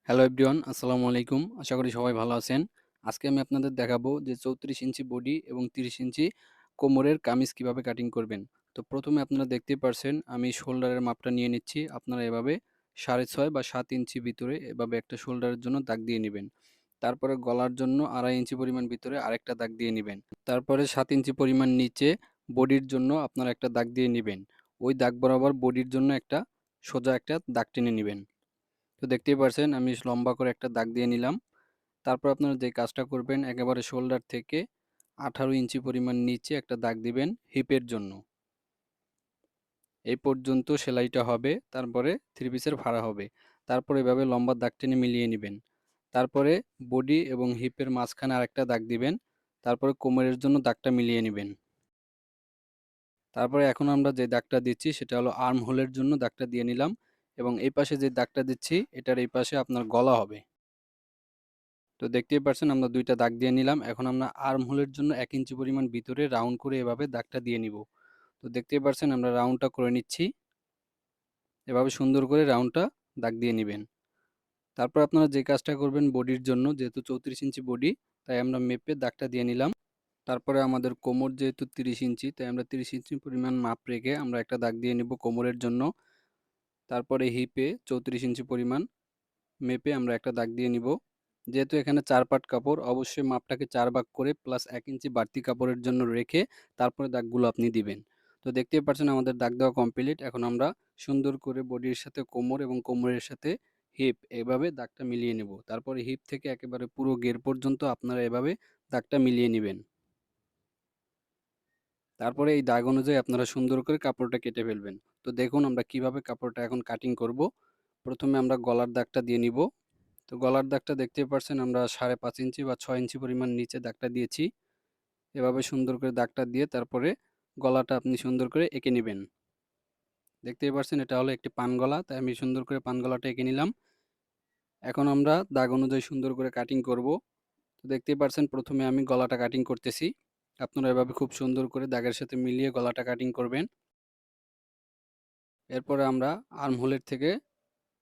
Hello everyone, আসসালামু আলাইকুম। আশা করি সবাই ভালো আছেন। আজকে আমি আপনাদের দেখাবো যে 34 ইঞ্চি বডি এবং 30 ইঞ্চি কোমরের কামিজ কিভাবে কাটিং করবেন। তো প্রথমে আপনারা দেখতেই পারছেন আমি শোল্ডারের মাপটা নিয়ে নিচ্ছি। আপনারা এভাবে 6.5 বা 7 ইঞ্চি ভিতরে এভাবে একটা শোল্ডারের জন্য দাগ দিয়ে নিবেন। তারপরে গলার জন্য 2.5 ইঞ্চি পরিমাণ ভিতরে আরেকটা দাগ দিয়ে নিবেন। তারপরে 7 ইঞ্চি পরিমাণ নিচে বডির জন্য আপনারা একটা দাগ দিয়ে নিবেন। ওই দাগ বরাবর বডির জন্য একটা সোজা একটা দাগ টেনে নিবেন। তো দেখতেই পারছেন আমি লম্বা করে একটা দাগ দিয়ে নিলাম। তারপর আপনারা যে কাজটা করবেন একেবারে শোল্ডার থেকে 18 ইঞ্চি পরিমাণ নিচে একটা দাগ দিবেন হিপের জন্য। এই পর্যন্ত সেলাইটা হবে, তারপরে থ্রি পিসের ফাড়া হবে। তারপর এভাবে লম্বা দাগ টেনে মিলিয়ে নেবেন। তারপরে বডি এবং হিপের মাঝখানে আরেকটা দাগ দিবেন। তারপরে কোমরের জন্য দাগটা মিলিয়ে নেবেন। তারপরে এখন আমরা যে দাগটা দিচ্ছি সেটা হলো আর্ম হোলের জন্য দাগটা দিয়ে নিলাম, এবং এই পাশে যে দাগটা দিচ্ছি এটার এই পাশে আপনার গলা হবে। তো দেখতেই পারছেন আমরা দুইটা দাগ দিয়ে নিলাম। এখন আমরা আর্ম হোলের জন্য 1 ইঞ্চি পরিমাণ ভিতরে রাউন্ড করে এভাবে দাগটা দিয়ে নিব। তো দেখতেই পারছেন আমরা রাউন্ডটা করে নিচ্ছি। এভাবে সুন্দর করে রাউন্ডটা দাগ দিয়ে নিবেন। তারপর আপনারা যে কাজটা করবেন বডির জন্য, যেহেতু 34 ইঞ্চি বডি, তাই আমরা মেপে দাগটা দিয়ে নিলাম। তারপরে আমাদের কোমর যেহেতু 30 ইঞ্চি, তাই আমরা 30 ইঞ্চি পরিমাণ মাপ রেখে আমরা একটা দাগ দিয়ে নিব কোমরের জন্য। তারপরে হিপে 34 ইঞ্চি পরিমাণ মেপে আমরা একটা দাগ দিয়ে নিব। যেহেতু এখানে 4 পাট কাপড়, অবশ্যই মাপটাকে 4 ভাগ করে প্লাস 1 ইঞ্চি বাড়তি কাপড়ের জন্য রেখে তারপরে দাগগুলো আপনি দিবেন। তো দেখতেই পাচ্ছেন আমাদের দাগ দেওয়া কমপ্লিট। এখন আমরা সুন্দর করে বডির সাথে কোমর এবং কোমরের সাথে হিপ এভাবে দাগটা মিলিয়ে নেব। তারপরে হিপ থেকে একেবারে পুরো গের পর্যন্ত আপনারা এভাবে দাগটা মিলিয়ে নিবেন। তারপরে এই দাগ অনুযায়ী আপনারা সুন্দর করে কাপড়টা কেটে ফেলবেন। তো দেখুন আমরা কিভাবে কাপড়টা এখন কাটিং করব। প্রথমে আমরা গলার দাগটা দিয়ে নিব। তো গলার দাগটা দেখতেই পারছেন আমরা 5.5 ইঞ্চি বা 6 ইঞ্চি পরিমাণ নিচে দাগটা দিয়েছি। এভাবে সুন্দর করে দাগটা দিয়ে তারপরে গলাটা আপনি সুন্দর করে এঁকে নেবেন। দেখতেই পারছেন এটা হলো একটি পান গলা, তাই আমি সুন্দর করে পান গলাটা এঁকে নিলাম। এখন আমরা দাগ অনুযায়ী সুন্দর করে কাটিং করব। তো দেখতেই পারছেন প্রথমে আমি গলাটা কাটিং করতেছি। আপনারা এভাবে খুব সুন্দর করে দাগের সাথে মিলিয়ে গলাটা কাটিং করবেন। এরপরে আমরা আর্মহোলের থেকে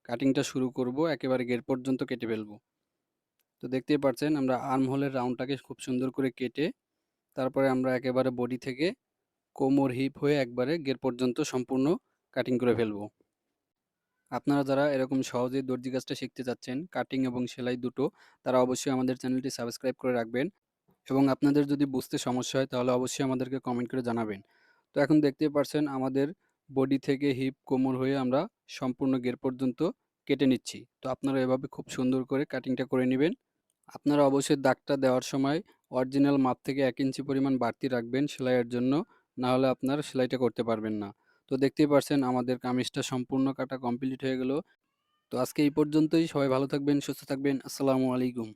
কাটিংটা শুরু করব, একেবারে গের পর্যন্ত কেটে ফেলব। তো দেখতেই পারছেন আমরা আর্মহোলের রাউন্ডটাকে খুব সুন্দর করে কেটে তারপরে আমরা একেবারে বডি থেকে কোমর হিপ হয়ে একবারে গের পর্যন্ত সম্পূর্ণ কাটিং করে ফেলবো। আপনারা যারা এরকম সহজেই দর্জি কাজটা শিখতে যাচ্ছেন, কাটিং এবং সেলাই দুটো, তারা অবশ্যই আমাদের চ্যানেলটি সাবস্ক্রাইব করে রাখবেন, এবং আপনাদের যদি বুঝতে সমস্যা হয় তাহলে অবশ্যই আমাদেরকে কমেন্ট করে জানাবেন। তো এখন দেখতেই পারছেন আমাদের বডি থেকে হিপ কোমর হয়ে আমরা সম্পূর্ণ গের পর্যন্ত কেটে নিচ্ছি। তো আপনারা এভাবে খুব সুন্দর করে কাটিংটা করে নেবেন। আপনারা অবশ্যই দাগটা দেওয়ার সময় অরিজিনাল মাপ থেকে 1 ইঞ্চি পরিমাণ বাড়তি রাখবেন সেলাইয়ের জন্য, না হলে আপনার সেলাইটা করতে পারবেন না। তো দেখতেই পারছেন আমাদের কামিজটা সম্পূর্ণ কাটা কমপ্লিট হয়ে গেল। তো আজকে এই পর্যন্তই। সবাই ভালো থাকবেন, সুস্থ থাকবেন। আসসালামু আলাইকুম।